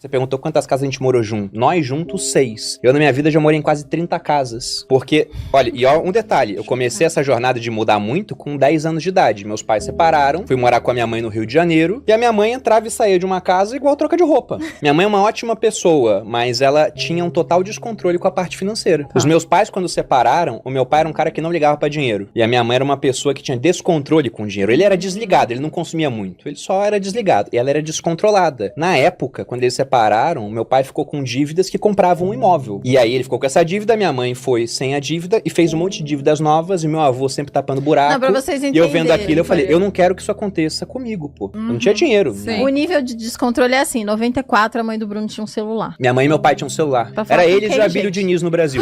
Você perguntou quantas casas a gente morou junto. Nós juntos, 6. Eu, na minha vida, já morei em quase 30 casas. Porque, olha, e ó, um detalhe. Eu comecei essa jornada de mudar muito com 10 anos de idade. Meus pais separaram, fui morar com a minha mãe no Rio de Janeiro, e a minha mãe entrava e saía de uma casa igual troca de roupa. Minha mãe é uma ótima pessoa, mas ela tinha um total descontrole com a parte financeira. Os meus pais, quando separaram, o meu pai era um cara que não ligava pra dinheiro. E a minha mãe era uma pessoa que tinha descontrole com o dinheiro. Ele era desligado, ele não consumia muito. Ele só era desligado. E ela era descontrolada. Na época, quando eles separaram, meu pai ficou com dívidas que compravam um imóvel. E aí ele ficou com essa dívida, minha mãe foi sem a dívida e fez um monte de dívidas novas, e meu avô sempre tapando buraco. Não, pra vocês entenderem. E eu vendo aquilo, eu falei, eu não quero que isso aconteça comigo, pô. Eu não tinha dinheiro. O nível de descontrole é assim, em 94 a mãe do Bruno tinha um celular. Minha mãe e meu pai tinham um celular. Era eles e o Abílio Diniz no Brasil.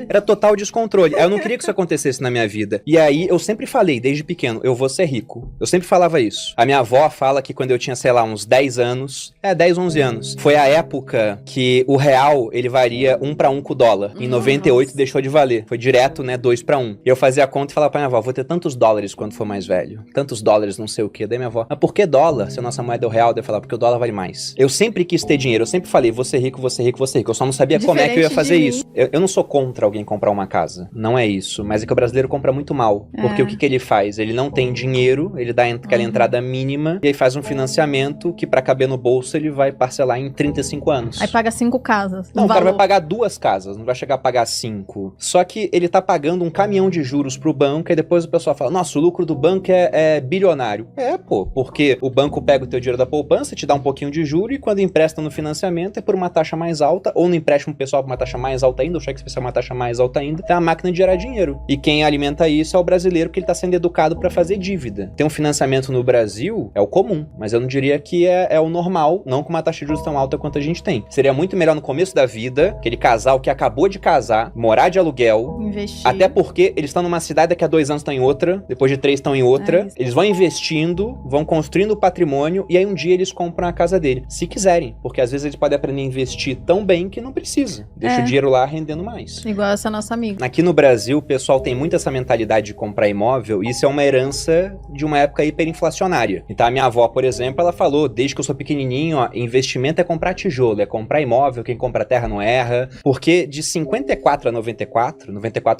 Era total descontrole. Eu não queria que isso acontecesse na minha vida. E aí, eu sempre falei, desde pequeno, eu vou ser rico. Eu sempre falava isso. A minha avó fala que quando eu tinha, sei lá, uns 10 anos, 10, 11 anos, foi a época que o real, ele varia 1 pra 1 com o dólar. Em 98 deixou de valer. Foi direto, né, 2 pra 1. E eu fazia a conta e falava pra minha avó, vou ter tantos dólares quando for mais velho. Tantos dólares, não sei o quê. Daí minha avó, mas por que dólar? Se a nossa moeda é o real, daí eu falava, porque o dólar vale mais. Eu sempre quis ter dinheiro. Eu sempre falei, vou ser rico, vou ser rico, vou ser rico. Eu só não sabia como é que eu ia fazer isso. Eu não sou contra alguém comprar uma casa. Não é isso. Mas é que o brasileiro compra muito mal. Porque o que ele faz? Ele não tem dinheiro, ele dá aquela entrada mínima e aí faz um financiamento que pra caber no bolso ele vai parcelar em 35 anos. Aí paga 5 casas. Não, o cara vai pagar 2 casas, não vai chegar a pagar 5. Só que ele tá pagando um caminhão de juros pro banco e depois o pessoal fala, nossa, o lucro do banco é bilionário. Pô, porque o banco pega o teu dinheiro da poupança, te dá um pouquinho de juro e quando empresta no financiamento é por uma taxa mais alta, ou no empréstimo pessoal por uma taxa mais alta ainda, ou cheque especial uma taxa mais alta ainda, tem uma máquina de gerar dinheiro. E quem alimenta isso é o brasileiro, porque ele tá sendo educado pra fazer dívida. Ter um financiamento no Brasil é o comum, mas eu não diria que é o normal, não com uma taxa de juros tão alta quanto a gente tem. Seria muito melhor no começo da vida, aquele casal que acabou de casar, morar de aluguel, investir. Até porque eles estão numa cidade, daqui a 2 anos estão em outra, depois de 3 estão em outra, eles vão investindo, vão construindo o patrimônio e aí um dia eles compram a casa dele, se quiserem, porque às vezes eles podem aprender a investir tão bem que não precisa. Deixa o dinheiro lá rendendo mais. Igual essa nossa amiga. Aqui no Brasil, o pessoal tem muito essa mentalidade de comprar imóvel, e isso é uma herança de uma época hiperinflacionária. Então a minha avó, por exemplo, ela falou, desde que eu sou pequenininho, ó, investimento é comprar tijolo, é comprar imóvel, quem compra terra não erra, porque de 54 a 94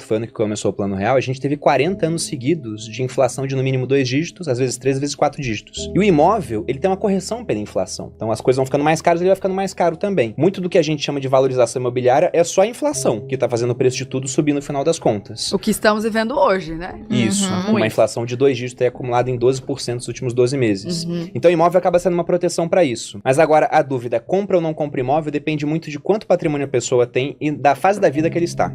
foi o ano que começou o Plano Real, a gente teve 40 anos seguidos de inflação de no mínimo 2 dígitos, às vezes 3, às vezes 4 dígitos. E o imóvel, ele tem uma correção pela inflação. Então as coisas vão ficando mais caras, ele vai ficando mais caro também. Muito do que a gente chama de valorização imobiliária é só a inflação, que tá fazendo o preço de tudo subir no final das contas. O que estamos vivendo hoje, né? Isso, uma inflação de 2 dígitos é acumulada em 12% nos últimos 12 meses. Então o imóvel acaba sendo uma proteção para isso. Mas agora a dúvida, compra ou não compra imóvel, depende muito de quanto patrimônio a pessoa tem e da fase da vida que ele está.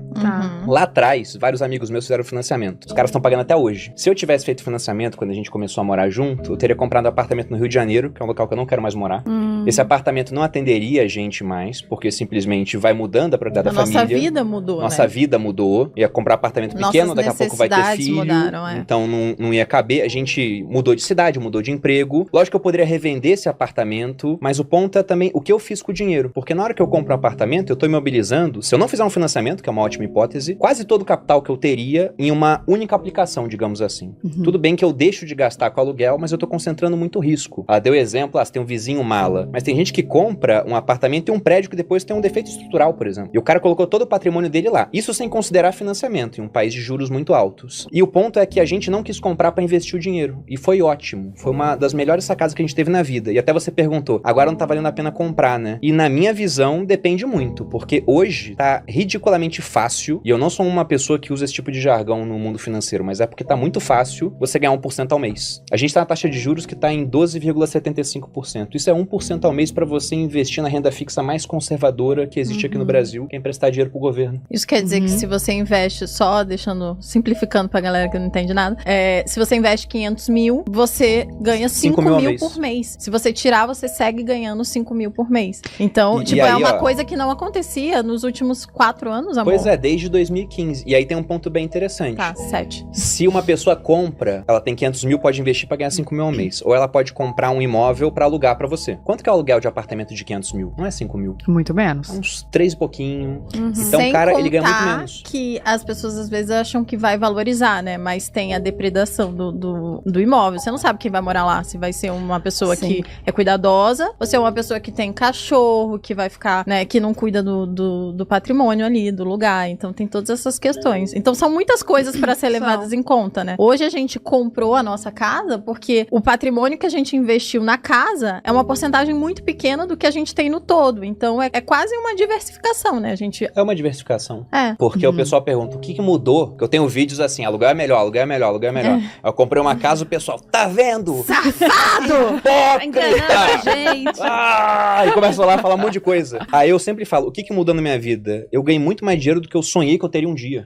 Lá atrás, vários amigos meus fizeram financiamento. Os caras estão pagando até hoje. Se eu tivesse feito financiamento quando a gente começou a morar junto, eu teria comprado um apartamento no Rio de Janeiro, que é um local que eu não quero mais morar. Esse apartamento não atenderia a gente mais, porque simplesmente vai mudando a propriedade da família. Nossa vida mudou, Nossa vida mudou. Ia comprar apartamento pequeno, daqui a pouco vai ter filho. Mudaram, Então não ia caber. A gente mudou de cidade, mudou de emprego. Lógico que eu poderia revender esse apartamento, mas o ponto é também o que eu fiz com o dinheiro. Porque na hora que eu compro um apartamento, eu tô imobilizando, se eu não fizer um financiamento, que é uma ótima hipótese, quase todo o capital que eu teria em uma única aplicação, digamos assim. Tudo bem que eu deixo de gastar com aluguel, mas eu tô concentrando muito risco. Ela deu exemplo, você tem um vizinho mala, mas tem gente que compra um apartamento e um prédio que depois tem um defeito estrutural, por exemplo. E o cara colocou todo o patrimônio dele lá. Isso sem considerar financiamento, em um país de juros muito altos. E o ponto é que a gente não quis comprar pra investir o dinheiro. E foi ótimo. Foi uma das melhores sacadas que a gente teve na vida. E até você perguntou, agora não tá valendo a pena comprar, né? E na minha visão, depende muito. Porque hoje tá ridiculamente fácil, e eu não sou uma pessoa que usa esse tipo de jargão no mundo financeiro, mas é porque tá muito fácil você ganhar 1% ao mês. A gente tá na taxa de juros que tá em 12,75%. Isso é 1% ao mês pra você investir na renda fixa mais conservadora que existe aqui no Brasil, que é emprestar dinheiro pro governo. Isso quer dizer que se você investe, só simplificando pra galera que não entende nada, se você investe 500 mil, você ganha 5 mil por mês. Se você tirar, você segue ganhando 5 mil por mês. Então, aí, é uma coisa que não acontecia nos últimos 4 anos, amor. Pois é, desde 2015. E aí tem um ponto bem interessante. Tá, 7. Se uma pessoa compra, ela tem 500 mil, pode investir pra ganhar 5 mil ao mês. Ou ela pode comprar um imóvel pra alugar pra você. Quanto que é o aluguel de apartamento de 500 mil? Não é 5 mil. Muito menos. Uns 3 e pouquinho. Uhum. Então, Sem cara, ele ganha muito contar menos. Que as pessoas às vezes acham que vai valorizar, né? Mas tem a depredação do imóvel. Você não sabe quem vai morar lá. Se vai ser uma pessoa que é cuidadosa, ou se é uma pessoa que tem cachorro, que vai ficar, né? Que não cuida do patrimônio ali, do lugar. Então tem todas essas questões. Então são muitas coisas para ser levadas em conta, né? Hoje a gente comprou a nossa casa porque o patrimônio que a gente investiu na casa é uma porcentagem muito pequena do que a gente tem no todo. Então é quase uma diversificação, né? A gente... É uma diversificação. É. Porque o pessoal pergunta, o que mudou? Eu tenho vídeos assim, aluguel é melhor, aluguel é melhor, aluguel é melhor. Eu comprei uma casa, o pessoal, tá vendo? Safado! Tá enganando a gente. E começa lá a falar um monte de coisa. Aí eu sempre falo, o que mudou na minha vida? Eu ganhei muito mais dinheiro do que eu sonhei que eu teria um dia.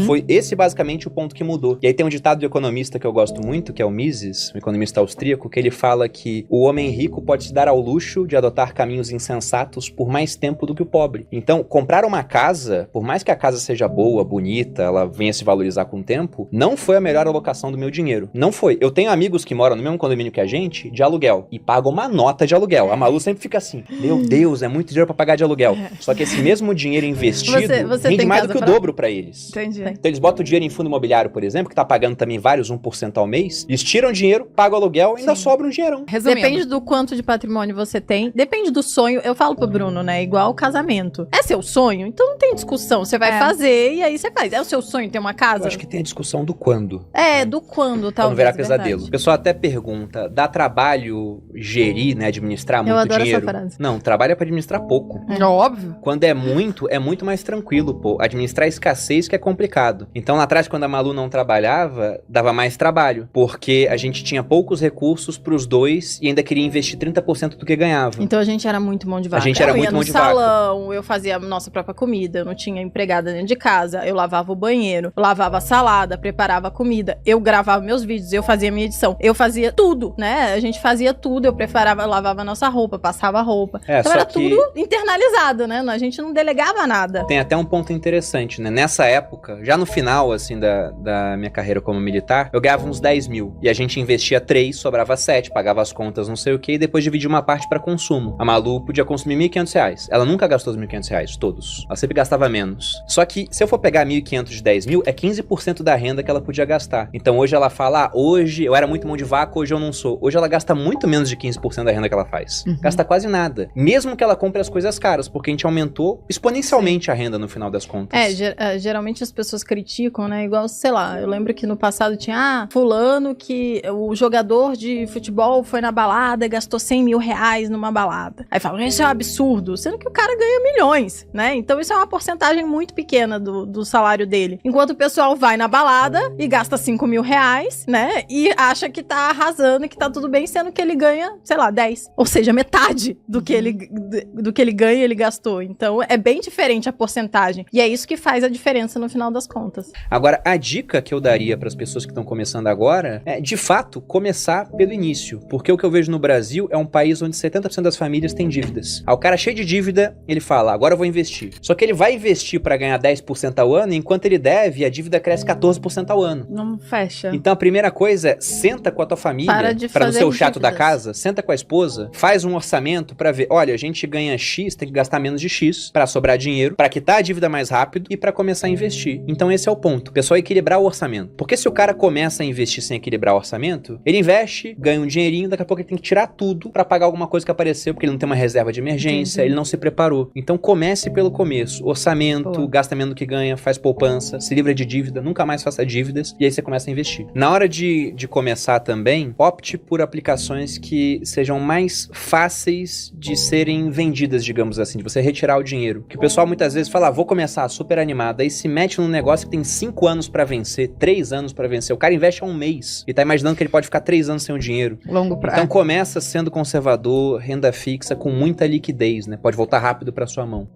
Foi esse basicamente o ponto que mudou. E aí tem um ditado do economista que eu gosto muito, que é o Mises, um economista austríaco, que ele fala que o homem rico pode se dar ao luxo de adotar caminhos insensatos por mais tempo do que o pobre. Então, comprar uma casa, por mais que a casa seja boa, bonita, ela venha se valorizar com o tempo, não foi a melhor alocação do meu dinheiro. Não foi. Eu tenho amigos que moram no mesmo condomínio que a gente, de aluguel, e pagam uma nota de aluguel. A Malu sempre fica assim, meu Deus, é muito dinheiro pra pagar de aluguel. Só que esse mesmo dinheiro investido rende mais do que o dobro pra eles. Entendi. Então eles botam o dinheiro em fundo imobiliário, por exemplo, que tá pagando também vários 1% ao mês, eles tiram dinheiro, pagam o aluguel e ainda sobra um dinheirão. Resumindo. Depende do quanto de patrimônio você tem, depende do sonho. Eu falo pro Bruno, né, igual o casamento. É seu sonho? Então não tem discussão, você vai fazer e aí você faz. É o seu sonho ter uma casa? Eu acho que tem a discussão do quando. Do quando, talvez. Pra não virar pesadelo. O pessoal até pergunta, dá trabalho gerir, né, administrar muito dinheiro? Eu adoro essa frase. Não, trabalho é pra administrar pouco. Óbvio. Quando é muito mais tranquilo, pô. Administrar escassez que é complicado. Então lá atrás, quando a Malu não trabalhava, dava mais trabalho, porque a gente tinha poucos recursos pros dois e ainda queria investir 30% do que ganhava. Então a gente era muito mão de vaca. A gente era muito mão de vaca. Eu ia no salão, eu fazia a nossa própria comida, eu não tinha empregada dentro de casa, eu lavava o banheiro, eu lavava a salada, preparava a comida, eu gravava meus vídeos, eu fazia minha edição, eu fazia tudo, né? A gente fazia tudo, eu preparava, eu lavava a nossa roupa, passava a roupa. Então era tudo internalizado, né? A gente não delegava nada. Tem até um ponto interessante, né? Nessa época, já no final, assim, da minha carreira como militar, eu ganhava uns 10 mil. E a gente investia 3, sobrava 7, pagava as contas, não sei o que, e depois dividia uma parte pra consumo. A Malu podia consumir R$1.500. Ela nunca gastou os R$1.500, todos. Ela sempre gastava menos. Só que, se eu for pegar 1.500 de 10 mil, é 15% da renda que ela podia gastar. Então hoje ela fala, hoje eu era muito mão de vaca, hoje eu não sou. Hoje ela gasta muito menos de 15% da renda que ela faz. Gasta quase nada. Mesmo que ela compre as coisas caras, porque a gente aumentou exponencialmente a renda no final das contas. Geralmente as pessoas criticam, né? Igual, sei lá, eu lembro que no passado tinha, fulano que o jogador de futebol foi na balada e gastou R$100 mil numa balada. Aí falam, isso é um absurdo, sendo que o cara ganha milhões, né? Então isso é uma porcentagem muito pequena do salário dele. Enquanto o pessoal vai na balada e gasta R$5 mil, né? E acha que tá arrasando e que tá tudo bem, sendo que ele ganha, sei lá, 10. Ou seja, metade do que ele ganha e ele gastou. Então é bem diferente a porcentagem. E é isso que faz a diferença no final das contas. Agora, a dica que eu daria para as pessoas que estão começando agora é, de fato, começar pelo início. Porque o que eu vejo no Brasil é um país onde 70% das famílias têm dívidas. O cara cheio de dívida, ele fala, agora eu vou investir. Só que ele vai investir para ganhar 10% ao ano, enquanto ele deve, a dívida cresce 14% ao ano. Não fecha. Então a primeira coisa é, senta com a tua família, para não ser o chato da casa, senta com a esposa, faz um orçamento para ver, olha, a gente ganha X, tem que gastar menos de X para sobrar dinheiro, para quitar a dívida mais rápido e para começar a investir. Então esse é o ponto. O pessoal equilibrar o orçamento. Porque se o cara começa a investir sem equilibrar o orçamento, ele investe, ganha um dinheirinho, daqui a pouco ele tem que tirar tudo para pagar alguma coisa que apareceu, porque ele não tem uma reserva de emergência, ele não se preparou. Então comece pelo começo. Orçamento, gasta menos do que ganha, faz poupança, se livra de dívida, nunca mais faça dívidas, e aí você começa a investir. Na hora de começar também, opte por aplicações que sejam mais fáceis de serem vendidas, digamos assim, de você retirar o dinheiro. Que o pessoal muitas vezes fala, vou começar super animado, aí se mete num negócio que tem 5 anos pra vencer, 3 anos pra vencer. O cara investe há um mês e tá imaginando que ele pode ficar 3 anos sem o dinheiro. Longo prazo. Então começa sendo conservador, renda fixa, com muita liquidez, né? Pode voltar rápido pra sua mão.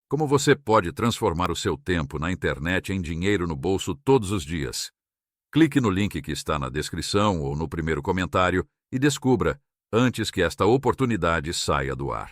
Como você pode transformar o seu tempo na internet em dinheiro no bolso todos os dias? Clique no link que está na descrição ou no primeiro comentário e descubra antes que esta oportunidade saia do ar.